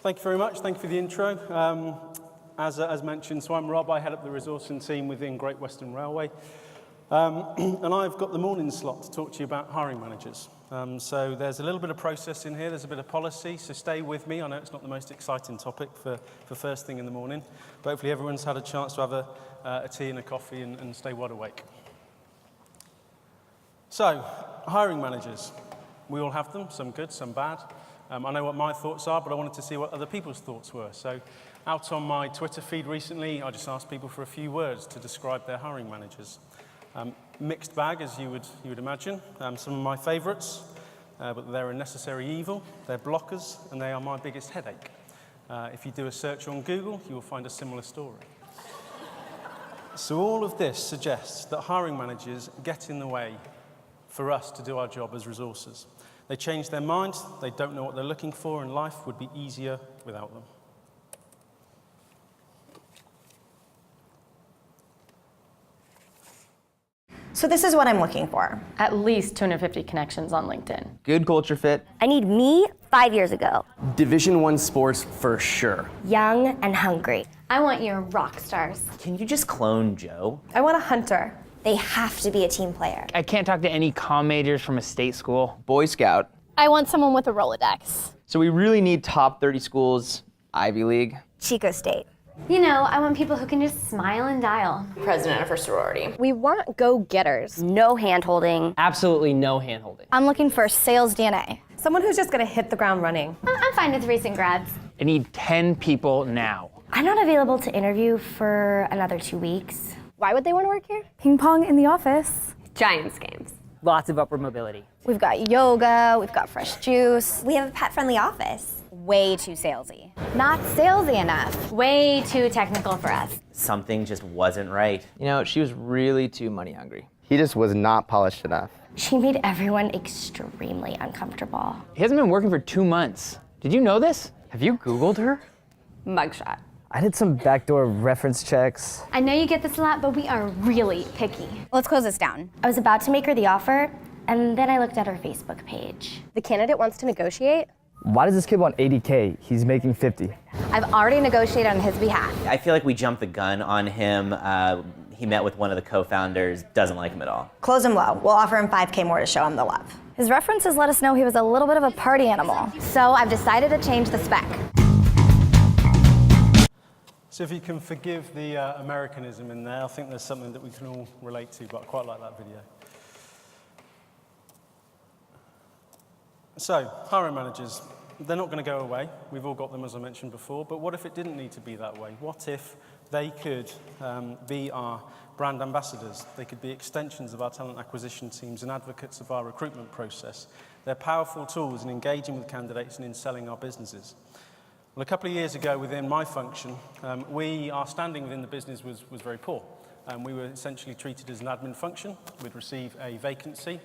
Thank you very much. Thank you for the intro. As mentioned, so I'm Rob. I head up the resourcing team within Great Western Railway. And I've got the morning slot to talk to you about hiring managers. So there's a little bit of process in here. There's a bit of policy. So stay with me. I know it's not the most exciting topic for first thing in the morning. But hopefully everyone's had a chance to have a tea and a coffee and stay wide awake. So, hiring managers. We all have them, some good, some bad. I know what my thoughts are, but I wanted to see what other people's thoughts were. So out on my Twitter feed recently, I just asked people for a few words to describe their hiring managers. Mixed bag, as you would imagine. Some of my favourites, but they're a necessary evil, they're blockers, and they are my biggest headache. If you do a search on Google, you will find a similar story. So all of this suggests that hiring managers get in the way for us to do our job as resources. They change their minds, they don't know what they're looking for, and life would be easier without them. So this is what I'm looking for. At least 250 connections on LinkedIn. Good culture fit. I need me 5 years ago. Division I sports for sure. Young and hungry. I want your rock stars. Can you just clone Joe? I want a hunter. They have to be a team player. I can't talk to any comm majors from a state school. Boy Scout. I want someone with a Rolodex. So we really need top 30 schools, Ivy League. Chico State. You know, I want people who can just smile and dial. President of her sorority. We want go-getters. No hand-holding. Absolutely no handholding. I'm looking for sales DNA. Someone who's just gonna hit the ground running. I'm fine with recent grads. I need 10 people now. I'm not available to interview for another 2 weeks. Why would they want to work here? Ping pong in the office. Giants games. Lots of upward mobility. We've got yoga, we've got fresh juice. We have a pet-friendly office. Way too salesy. Not salesy enough. Way too technical for us. Something just wasn't right. You know, she was really too money hungry. He just was not polished enough. She made everyone extremely uncomfortable. He hasn't been working for 2 months. Did you know this? Have you Googled her? Mugshot. I did some backdoor reference checks. I know you get this a lot, but we are really picky. Let's close this down. I was about to make her the offer, and then I looked at her Facebook page. The candidate wants to negotiate. Why does this kid want 80K? He's making 50. I've already negotiated on his behalf. I feel like we jumped the gun on him. He met with one of the co-founders, doesn't like him at all. Close him low. We'll offer him 5K more to show him the love. His references let us know he was a little bit of a party animal. So I've decided to change the spec. So if you can forgive the Americanism in there, I think there's something that we can all relate to, but I quite like that video. So, hiring managers, they're not going to go away. We've all got them, as I mentioned before, but what if it didn't need to be that way? What if they could be our brand ambassadors? They could be extensions of our talent acquisition teams and advocates of our recruitment process. They're powerful tools in engaging with candidates and in selling our businesses. Well, a couple of years ago within my function, our standing within the business was very poor. We were essentially treated as an admin function. We'd receive a vacancy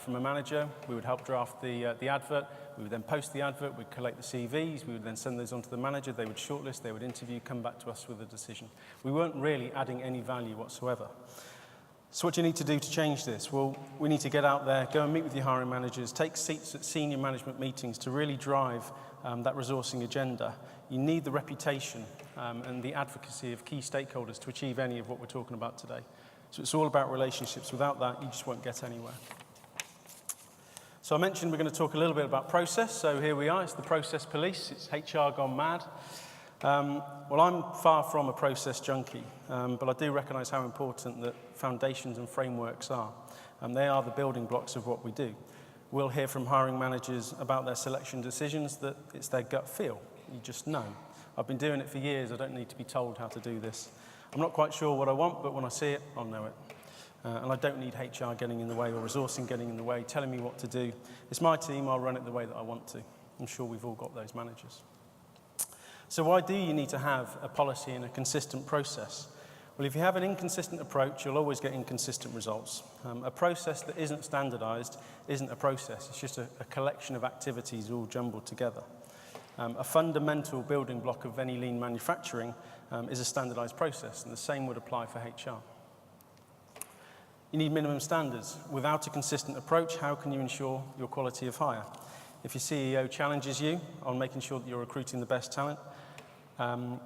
from a manager. We would help draft the advert. We would then post the advert. We'd collect the CVs. We would then send those on to the manager. They would shortlist. They would interview, come back to us with a decision. We weren't really adding any value whatsoever. So what do you need to do to change this? Well, we need to get out there, go and meet with your hiring managers, take seats at senior management meetings to really drive that resourcing agenda. You need the reputation and the advocacy of key stakeholders to achieve any of what we're talking about today. So it's all about relationships. Without that, you just won't get anywhere. So I mentioned we're going to talk a little bit about process. So here we are. It's the process police. It's HR gone mad. Well, I'm far from a process junkie, but I do recognise how important that foundations and frameworks are. They are the building blocks of what we do. We'll hear from hiring managers about their selection decisions that it's their gut feel. You just know. I've been doing it for years. I don't need to be told how to do this. I'm not quite sure what I want, but when I see it, I'll know it. And I don't need HR getting in the way or resourcing getting in the way, telling me what to do. It's my team. I'll run it the way that I want to. I'm sure we've all got those managers. So why do you need to have a policy and a consistent process? Well, if you have an inconsistent approach, you'll always get inconsistent results. A process that isn't standardized isn't a process. It's just a collection of activities all jumbled together. A fundamental building block of any lean manufacturing is a standardized process, and the same would apply for HR. You need minimum standards. Without a consistent approach, how can you ensure your quality of hire? If your CEO challenges you on making sure that you're recruiting the best talent, you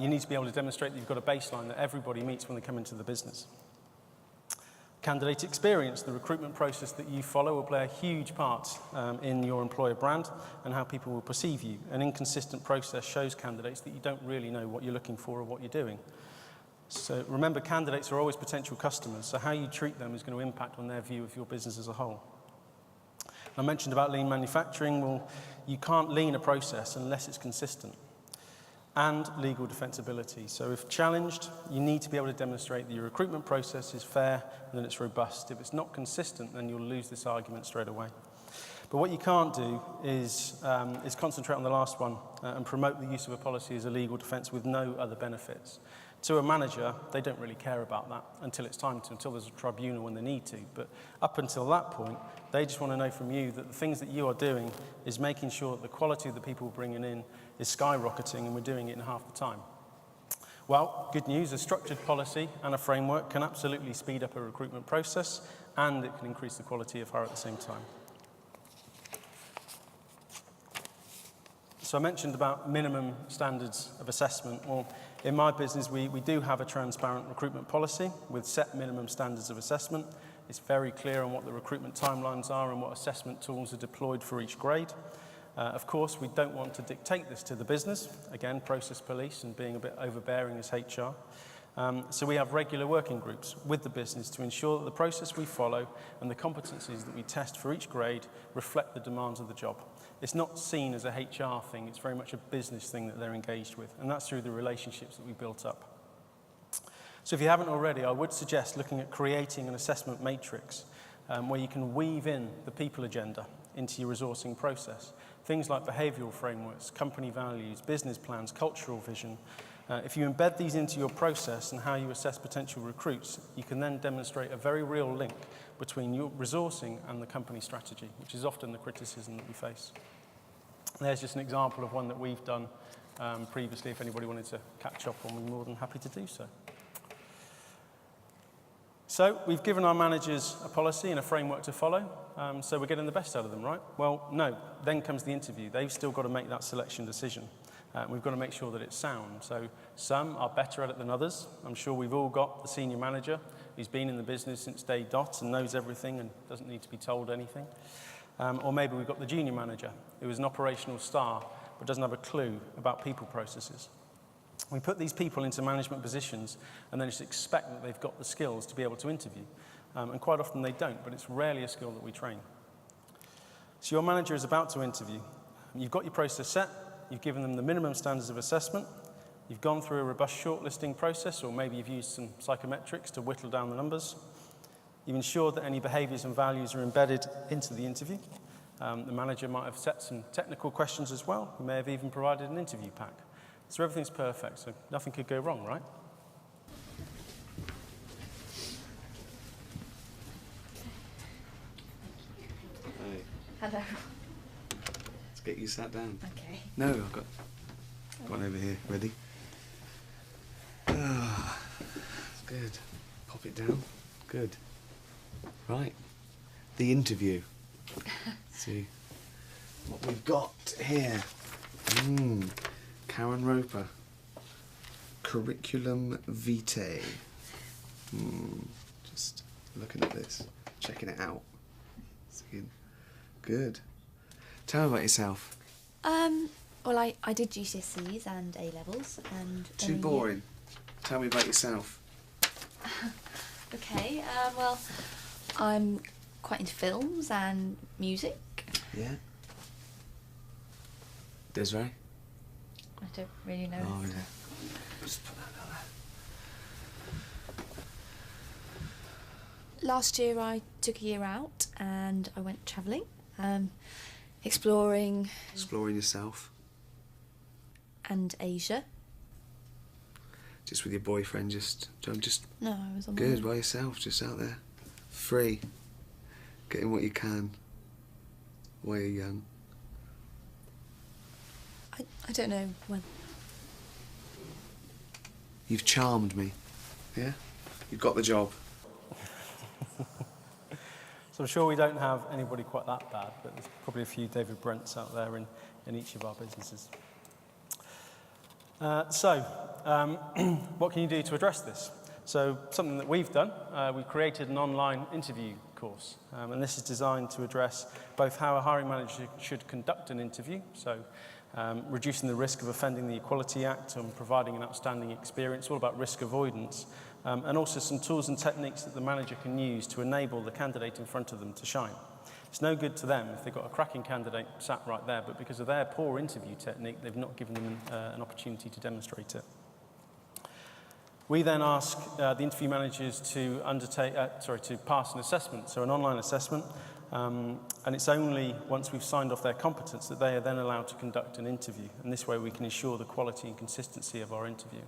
need to be able to demonstrate that you've got a baseline that everybody meets when they come into the business. Candidate experience, the recruitment process that you follow will play a huge part in your employer brand and how people will perceive you. An inconsistent process shows candidates that you don't really know what you're looking for or what you're doing. So remember, candidates are always potential customers, so how you treat them is going to impact on their view of your business as a whole. I mentioned about lean manufacturing. Well, you can't lean a process unless it's consistent. And legal defensibility. So if challenged, you need to be able to demonstrate that your recruitment process is fair and that it's robust. If it's not consistent, then you'll lose this argument straight away. But what you can't do is concentrate on the last one and promote the use of a policy as a legal defense with no other benefits. To a manager, they don't really care about that until it's time to, until there's a tribunal when they need to. But up until that point, they just want to know from you that the things that you are doing is making sure that the quality of the people we're bringing in is skyrocketing, and we're doing it in half the time. Well, good news, a structured policy and a framework can absolutely speed up a recruitment process, and it can increase the quality of hire at the same time. So I mentioned about minimum standards of assessment. Well, in my business, we do have a transparent recruitment policy with set minimum standards of assessment. It's very clear on what the recruitment timelines are and what assessment tools are deployed for each grade. Of course, we don't want to dictate this to the business. Again, process police and being a bit overbearing as HR. So we have regular working groups with the business to ensure that the process we follow and the competencies that we test for each grade reflect the demands of the job. It's not seen as a HR thing, it's very much a business thing that they're engaged with, and that's through the relationships that we built up. So if you haven't already, I would suggest looking at creating an assessment matrix where you can weave in the people agenda into your resourcing process. Things like behavioural frameworks, company values, business plans, cultural vision. If you embed these into your process and how you assess potential recruits, you can then demonstrate a very real link between your resourcing and the company strategy, which is often the criticism that we face. There's just an example of one that we've done previously. If anybody wanted to catch up on, we're more than happy to do so. So we've given our managers a policy and a framework to follow, so we're getting the best out of them, right? Well, no. Then comes the interview. They've still got to make that selection decision. We've got to make sure that it's sound. So some are better at it than others. I'm sure we've all got the senior manager who's been in the business since day dot and knows everything and doesn't need to be told anything. Or maybe we've got the junior manager who is an operational star but doesn't have a clue about people processes. We put these people into management positions and then just expect that they've got the skills to be able to interview. And quite often they don't, but it's rarely a skill that we train. So your manager is about to interview. You've got your process set. You've given them the minimum standards of assessment. You've gone through a robust shortlisting process, or maybe you've used some psychometrics to whittle down the numbers. You've ensured that any behaviours and values are embedded into the interview. The manager might have set some technical questions as well. He may have even provided an interview pack. So everything's perfect, so nothing could go wrong, right? Hello. Let's get you sat down. Okay. No, I've got one over here, ready? Ah, good. Pop it down. Good. Right. The interview. See what we've got here. Karen Roper. Curriculum vitae. Just looking at this, checking it out. See. Good. Tell me about yourself. Well, I did GCSEs and A-levels and... Too boring. Tell me about yourself. Okay, well, I'm quite into films and music. Yeah. Desiree? I don't really know. Oh, yeah. Just put that down there. Last year I took a year out and I went travelling, exploring... Exploring yourself? And Asia. Just with your boyfriend, just... No, I was on my Good, own. by yourself, just out there. Free. Getting what you can. While you're young. I don't know when. You've charmed me. Yeah? You've got the job. So So I'm sure we don't have anybody quite that bad, but there's probably a few David Brents out there in each of our businesses. What can you do to address this? So something that we've done, we've created an online interview course, and this is designed to address both how a hiring manager should conduct an interview, so reducing the risk of offending the Equality Act and providing an outstanding experience, all about risk avoidance, and also some tools and techniques that the manager can use to enable the candidate in front of them to shine. It's no good to them if they've got a cracking candidate sat right there, but because of their poor interview technique, they've not given them an opportunity to demonstrate it. We then ask the interview managers to pass an assessment, so an online assessment, and it's only once we've signed off their competence that they are then allowed to conduct an interview, and this way we can ensure the quality and consistency of our interview.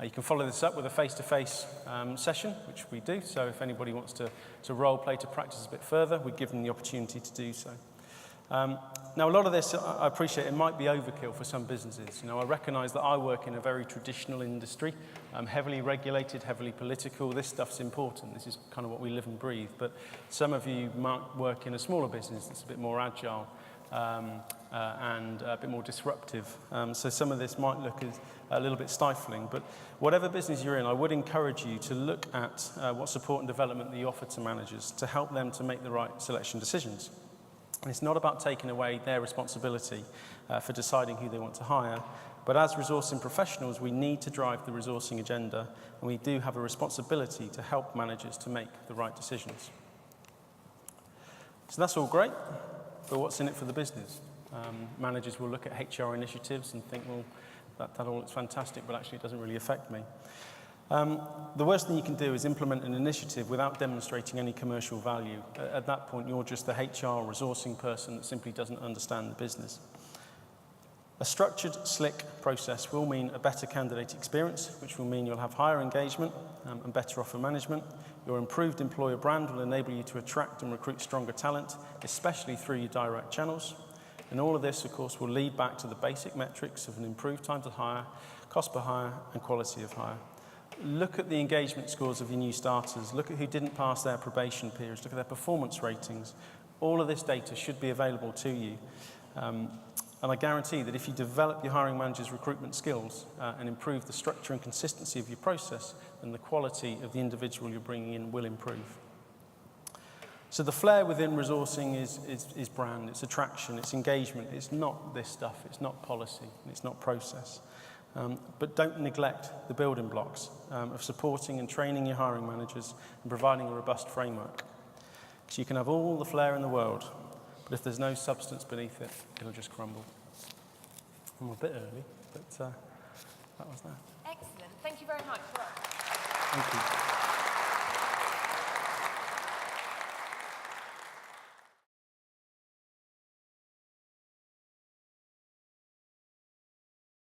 You can follow this up with a face-to-face session, which we do, so if anybody wants to role play, to practice a bit further, we give them the opportunity to do so. Now, a lot of this, I appreciate, it might be overkill for some businesses. You know, I recognise that I work in a very traditional industry, heavily regulated, heavily political. This stuff's important. This is kind of what we live and breathe. But some of you might work in a smaller business that's a bit more agile and a bit more disruptive. So some of this might look as a little bit stifling. But whatever business you're in, I would encourage you to look at what support and development that you offer to managers to help them to make the right selection decisions. And it's not about taking away their responsibility for deciding who they want to hire, but as resourcing professionals, we need to drive the resourcing agenda, and we do have a responsibility to help managers to make the right decisions. So that's all great, but what's in it for the business? Managers will look at HR initiatives and think, well, that all looks fantastic, but actually it doesn't really affect me. The worst thing you can do is implement an initiative without demonstrating any commercial value. At that point, you're just the HR resourcing person that simply doesn't understand the business. A structured, slick process will mean a better candidate experience, which will mean you'll have higher engagement and better offer management. Your improved employer brand will enable you to attract and recruit stronger talent, especially through your direct channels. And all of this, of course, will lead back to the basic metrics of an improved time to hire, cost per hire, and quality of hire. Look at the engagement scores of your new starters. Look at who didn't pass their probation periods. Look at their performance ratings. All of this data should be available to you. And I guarantee that if you develop your hiring manager's recruitment skills and improve the structure and consistency of your process, then the quality of the individual you're bringing in will improve. So the flair within resourcing is brand, it's attraction, it's engagement. It's not this stuff, it's not policy, it's not process. But don't neglect the building blocks of supporting and training your hiring managers and providing a robust framework. So you can have all the flair in the world, but if there's no substance beneath it, it'll just crumble. I'm a bit early, but that was that. Excellent. Thank you very much. Thank you.